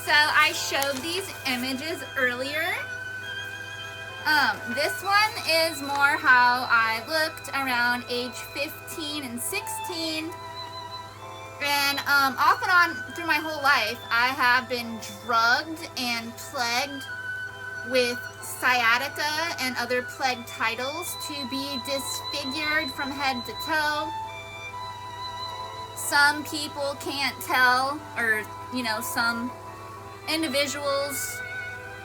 So I showed these images earlier. This one is more how I looked around age 15 and 16. And off and on through my whole life, I have been drugged and plagued with sciatica and other plague titles to be disfigured from head to toe. Some people can't tell, or you know, some individuals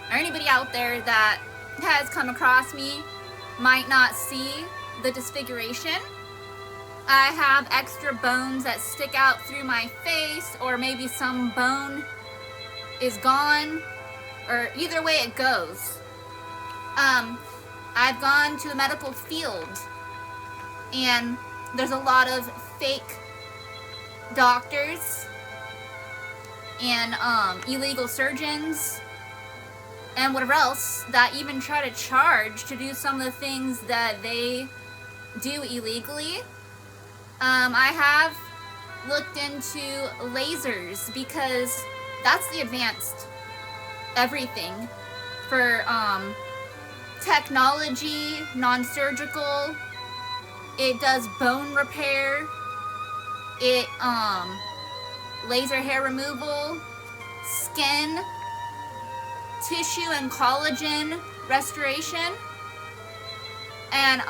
or anybody out there that has come across me might not see the disfiguration. I have extra bones that stick out through my face, or maybe some bone is gone, or either way it goes. I've gone to the medical field, and there's a lot of fake doctors and illegal surgeons and whatever else that even try to charge to do some of the things that they do illegally. I have looked into lasers because that's the advanced everything for technology, non-surgical. It does bone repair. It laser hair removal, skin, tissue and collagen restoration, and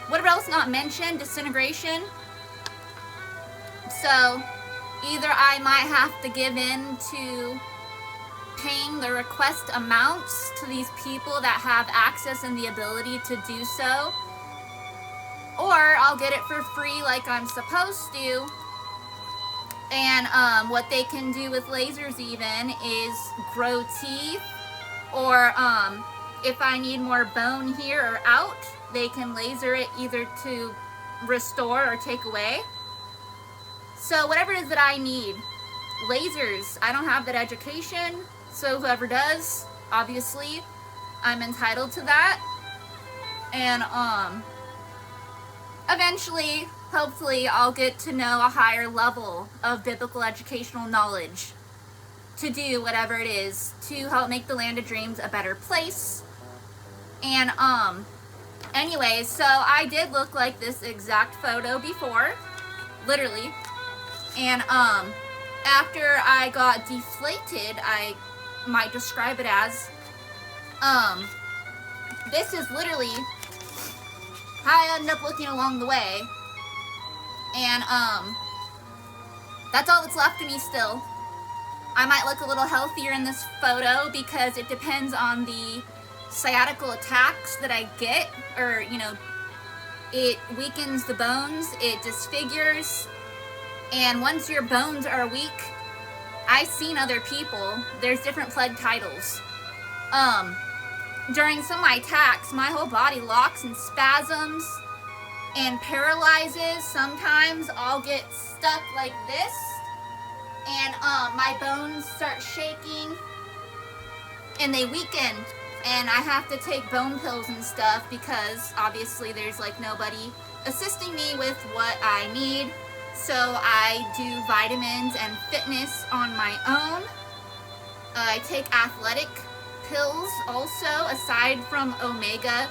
whatever else not mentioned, disintegration. So either I might have to give in to paying the request amounts to these people that have access and the ability to do so, or I'll get it for free like I'm supposed to. And what they can do with lasers even is grow teeth, or if I need more bone here or out, they can laser it either to restore or take away. So whatever it is that I need, lasers, I don't have that education, so whoever does, obviously, I'm entitled to that. And eventually, hopefully, I'll get to know a higher level of biblical educational knowledge to do whatever it is to help make the land of dreams a better place. And anyways, so I did look like this exact photo before, literally. And after I got deflated, I might describe it as, this is literally how I ended up looking along the way. And that's all that's left of me still. I might look a little healthier in this photo because it depends on the sciatical attacks that I get, or you know, it weakens the bones, it disfigures, and once your bones are weak, I've seen other people, there's different plague titles. During some of my attacks, my whole body locks in spasms and paralyzes. Sometimes I'll get stuck like this, and my bones start shaking and they weaken, and I have to take bone pills and stuff because obviously there's like nobody assisting me with what I need. So I do vitamins and fitness on my own. I take athletic pills also, aside from omega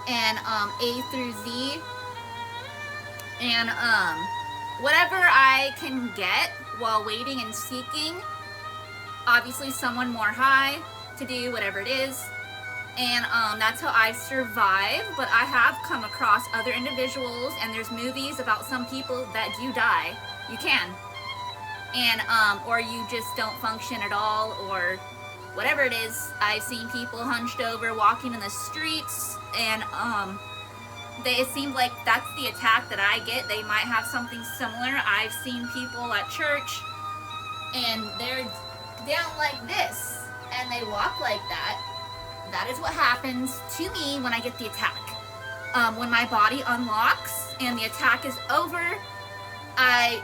and A through Z, and whatever I can get while waiting and seeking, obviously someone more high to do whatever it is. And that's how I survive. But I have come across other individuals, and there's movies about some people that do die. You can. And or you just don't function at all, or whatever it is. I've seen people hunched over walking in the streets, and it seems like that's the attack that I get. They might have something similar. I've seen people at church, and they're down like this, and they walk like that. That is what happens to me when I get the attack. When my body unlocks and the attack is over, I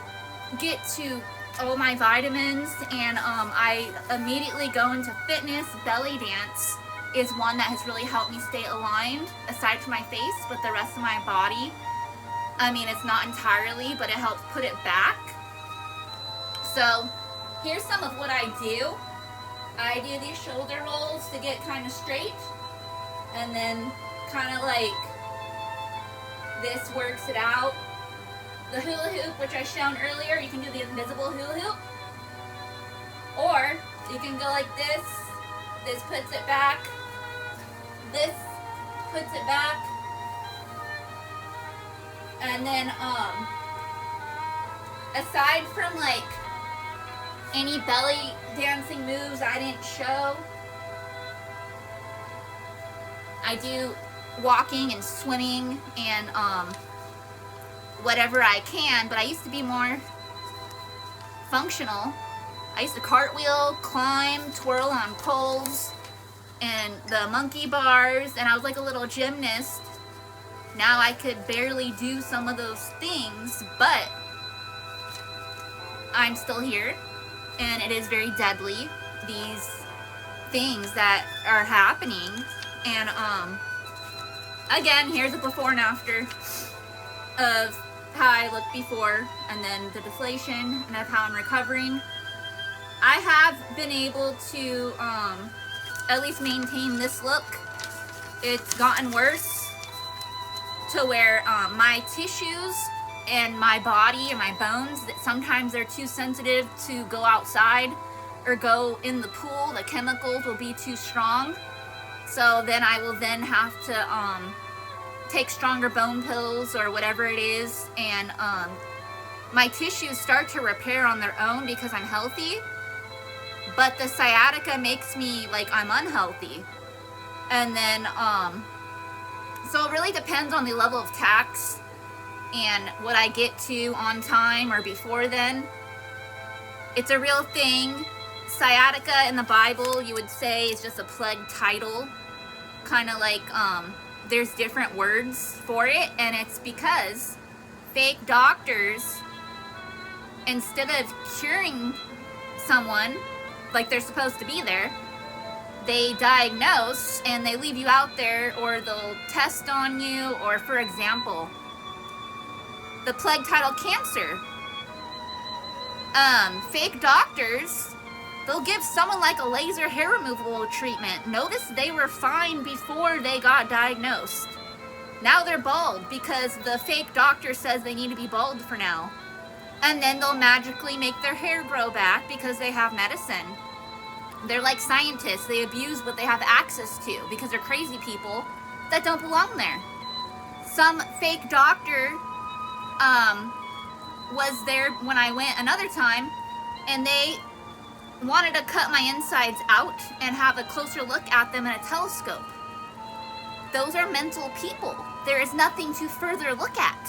get to all my vitamins, and I immediately go into fitness. Belly dance is one that has really helped me stay aligned, aside from my face, but the rest of my body. I mean, it's not entirely, but it helps put it back. So here's some of what I do. I do these shoulder rolls to get kind of straight, and then kind of like this works it out. The hula hoop, which I shown earlier, you can do the invisible hula hoop, or you can go like this. This puts it back. This puts it back. And then, aside from like any belly dancing moves I didn't show, I do walking and swimming and whatever I can, but I used to be more functional. I used to cartwheel, climb, twirl on poles, and the monkey bars, and I was like a little gymnast. Now I could barely do some of those things, but I'm still here, and it is very deadly, these things that are happening. And again, here's a before and after of how I looked before, and then the deflation, and of how I'm recovering. I have been able to at least maintain this look. It's gotten worse to where my tissues and my body and my bones, that sometimes they're too sensitive to go outside or go in the pool. The chemicals will be too strong. So then I will then have to take stronger bone pills or whatever it is, and my tissues start to repair on their own because I'm healthy, but the sciatica makes me like I'm unhealthy. And then so it really depends on the level of tax and what I get to on time or before then. It's a real thing. Sciatica in the Bible, you would say, is just a plague title. Kind of like there's different words for it, and it's because fake doctors, instead of curing someone like they're supposed to be there, they diagnose and they leave you out there, or they'll test on you. Or for example, the plague title cancer, fake doctors, they'll give someone like a laser hair removal treatment. Notice they were fine before they got diagnosed. Now they're bald because the fake doctor says they need to be bald for now. And then they'll magically make their hair grow back because they have medicine. They're like scientists. They abuse what they have access to because they're crazy people that don't belong there. Some fake doctor was there when I went another time, and they wanted to cut my insides out and have a closer look at them in a telescope. Those are mental people. There is nothing to further look at.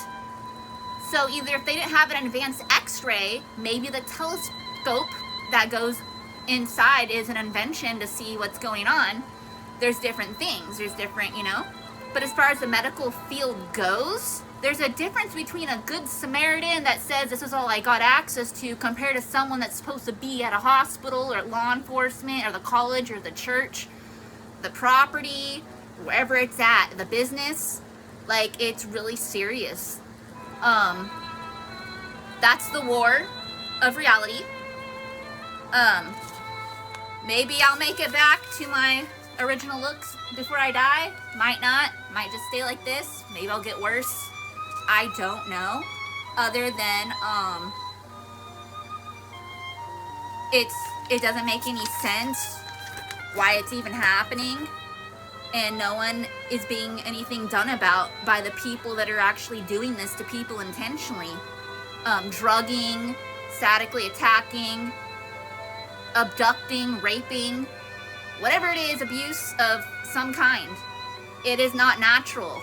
So either if they didn't have an advanced x-ray, maybe the telescope that goes inside is an invention to see what's going on. There's different things. There's different, you know. But as far as the medical field goes, there's a difference between a good Samaritan that says this is all I got access to compared to someone that's supposed to be at a hospital or at law enforcement or the college or the church, the property, wherever it's at, the business. Like, it's really serious. That's the war of reality. Maybe I'll make it back to my original looks before I die. Might not. Might just stay like this. Maybe I'll get worse. I don't know. Other than, it doesn't make any sense why it's even happening, and no one is being anything done about by the people that are actually doing this to people intentionally. Drugging, sadically attacking, abducting, raping, whatever it is, abuse of some kind. It is not natural.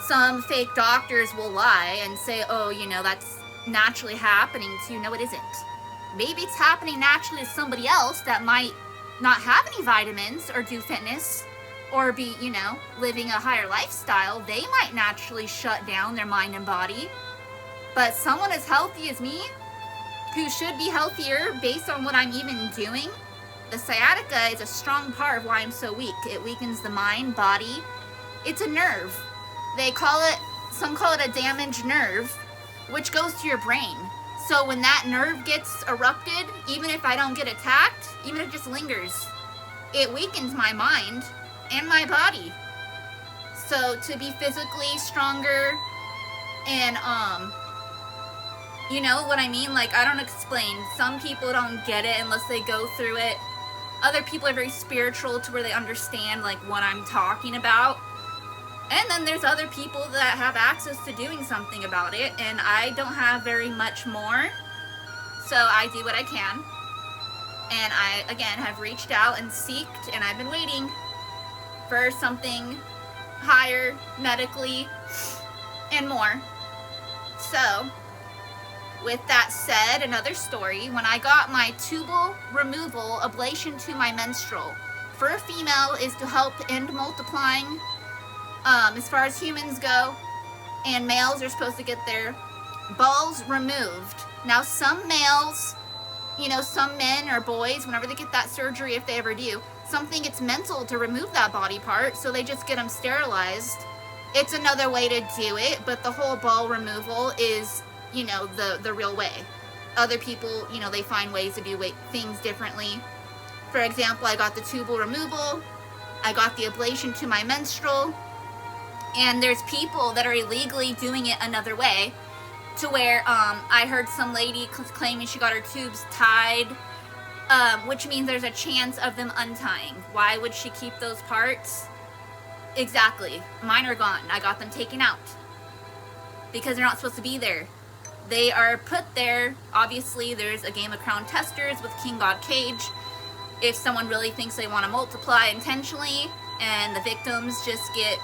Some fake doctors will lie and say, oh, you know, that's naturally happening to you. No, it isn't. Maybe it's happening naturally to somebody else that might not have any vitamins or do fitness or be, you know, living a higher lifestyle. They might naturally shut down their mind and body. But someone as healthy as me, who should be healthier based on what I'm even doing, the sciatica is a strong part of why I'm so weak. It weakens the mind, body. It's a nerve. They call it, some call it a damaged nerve, which goes to your brain. So when that nerve gets erupted, even if I don't get attacked, even if it just lingers, it weakens my mind and my body. So to be physically stronger and, you know what I mean? Like, I don't explain. Some people don't get it unless they go through it. Other people are very spiritual to where they understand, like, what I'm talking about. And then there's other people that have access to doing something about it, and I don't have very much more. So I do what I can. And I, again, have reached out and seeked, and I've been waiting for something higher medically and more. So, with that said, another story. When I got my tubal removal ablation to my menstrual, for a female is to help end multiplying as far as humans go, and males are supposed to get their balls removed. Now some males, you know, some men or boys, whenever they get that surgery, if they ever do, some think it's mental to remove that body part, so they just get them sterilized. It's another way to do it, but the whole ball removal is, you know, the real way. Other people, you know, they find ways to do things differently. For example, I got the tubal removal, I got the ablation to my menstrual, and there's people that are illegally doing it another way, to where I heard some lady claiming she got her tubes tied, which means there's a chance of them untying. Why would she keep those parts? Exactly. Mine are gone. I got them taken out because they're not supposed to be there. They are put there. Obviously, there's a Game of Crown Testers with King God Cage. If someone really thinks they want to multiply intentionally, and the victims just get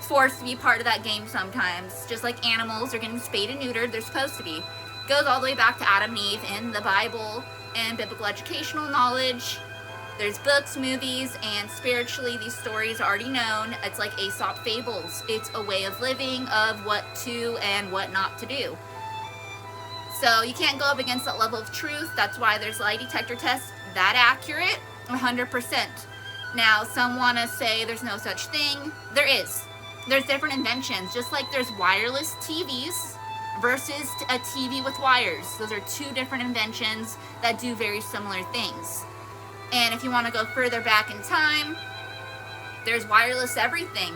forced to be part of that game sometimes, just like animals are getting spayed and neutered, they're supposed to be. Goes all the way back to Adam and Eve in the Bible and biblical educational knowledge. There's books, movies, and spiritually these stories are already known. It's like Aesop fables. It's a way of living of what to and what not to do. So you can't go up against that level of truth. That's why there's lie detector tests that accurate, 100%. Now, some want to say there's no such thing. There is. There's different inventions, just like there's wireless TVs versus a TV with wires. Those are two different inventions that do very similar things. And if you want to go further back in time, there's wireless everything.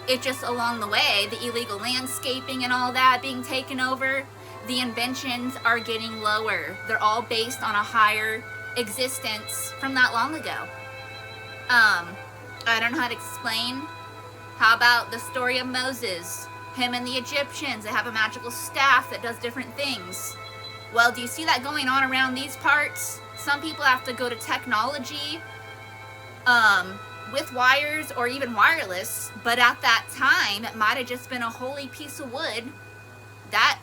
It just along the way, the illegal landscaping and all that being taken over, the inventions are getting lower. They're all based on a higher existence from that long ago. I don't know how to explain. How about the story of Moses? Him and the Egyptians, they have a magical staff that does different things. Well, do you see that going on around these parts? Some people have to go to technology with wires or even wireless, but at that time, it might have just been a holy piece of wood that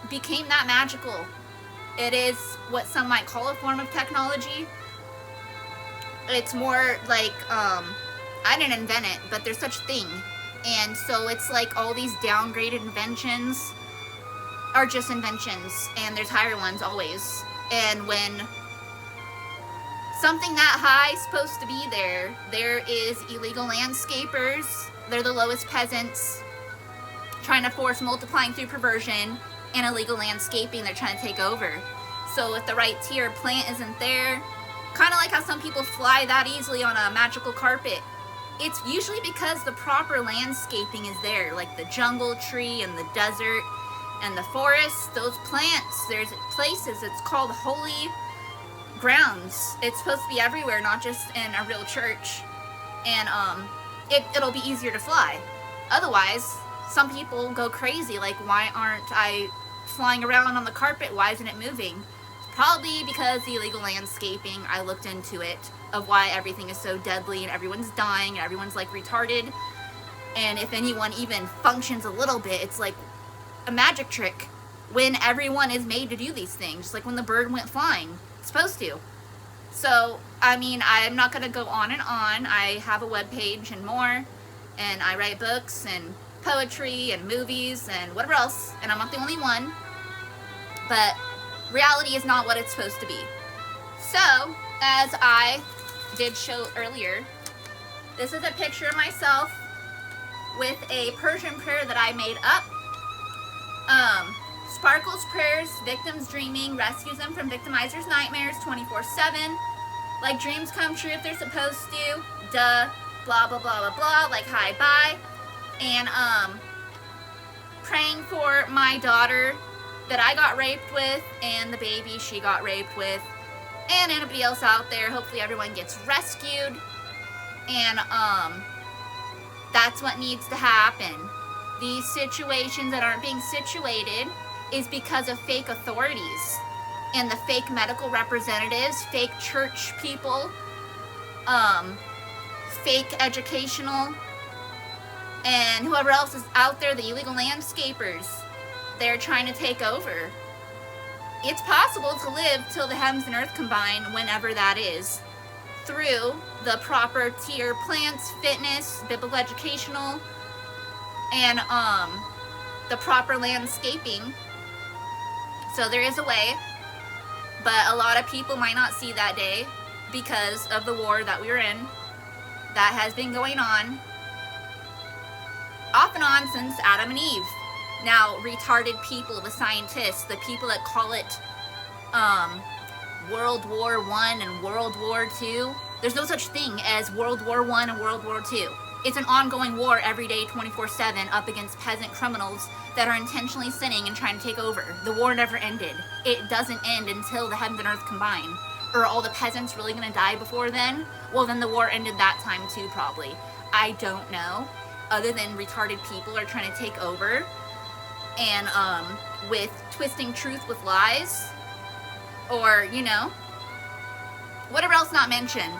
became that magical. It is what some might call a form of technology. It's more like, I didn't invent it, but there's such a thing. And so it's like all these downgraded inventions are just inventions, and there's higher ones always. And when something that high is supposed to be there, there is illegal landscapers. They're the lowest peasants trying to force multiplying through perversion, and illegal landscaping they're trying to take over. So if the right tier plant isn't there, kind of like how some people fly that easily on a magical carpet, it's usually because the proper landscaping is there, like the jungle tree and the desert and the forest, those plants. There's places, it's called holy grounds. It's supposed to be everywhere, not just in a real church. And it'll be easier to fly. Otherwise, some people go crazy, like, why aren't I flying around on the carpet? Why isn't it moving? Probably because the illegal landscaping, I looked into it, of why everything is so deadly and everyone's dying and everyone's like retarded. And if anyone even functions a little bit, it's like a magic trick when everyone is made to do these things. Just like when the bird went flying, it's supposed to. So, I mean, I'm not going to go on and on. I have a webpage and more, and I write books and poetry and movies and whatever else, and I'm not the only one. But reality is not what it's supposed to be. So, as I did show earlier, this is a picture of myself with a Persian prayer that I made up. Sparkles prayers, victims dreaming, rescues them from victimizers' nightmares 24/7. Like dreams come true if they're supposed to. Duh. Blah, blah, blah, blah, blah. Like, hi, bye. And, praying for my daughter that I got raped with and the baby she got raped with. And anybody else out there. Hopefully everyone gets rescued. And, that's what needs to happen. These situations that aren't being situated is because of fake authorities and the fake medical representatives, fake church people, fake educational, and whoever else is out there, the illegal landscapers. They're trying to take over. It's possible to live till the heavens and earth combine, whenever that is, through the proper tier plants, fitness, biblical educational, and the proper landscaping. So there is a way, but a lot of people might not see that day because of the war that we're in that has been going on off and on since Adam and Eve. Now, retarded people, the scientists, the people that call it World War I and World War II, there's no such thing as World War I and World War II. It's an ongoing war every day, 24/7, up against peasant criminals that are intentionally sinning and trying to take over. The war never ended. It doesn't end until the heavens and earth combine. Are all the peasants really going to die before then? Well, then the war ended that time too, probably. I don't know. Other than retarded people are trying to take over and with twisting truth with lies, or, you know, whatever else not mentioned.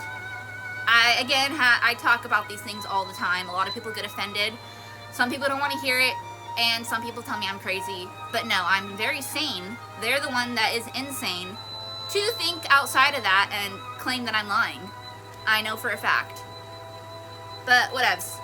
I talk about these things all the time. A lot of people get offended. Some people don't want to hear it, and some people tell me I'm crazy. But no, I'm very sane. They're the one that is insane to think outside of that and claim that I'm lying. I know for a fact. But whatevs.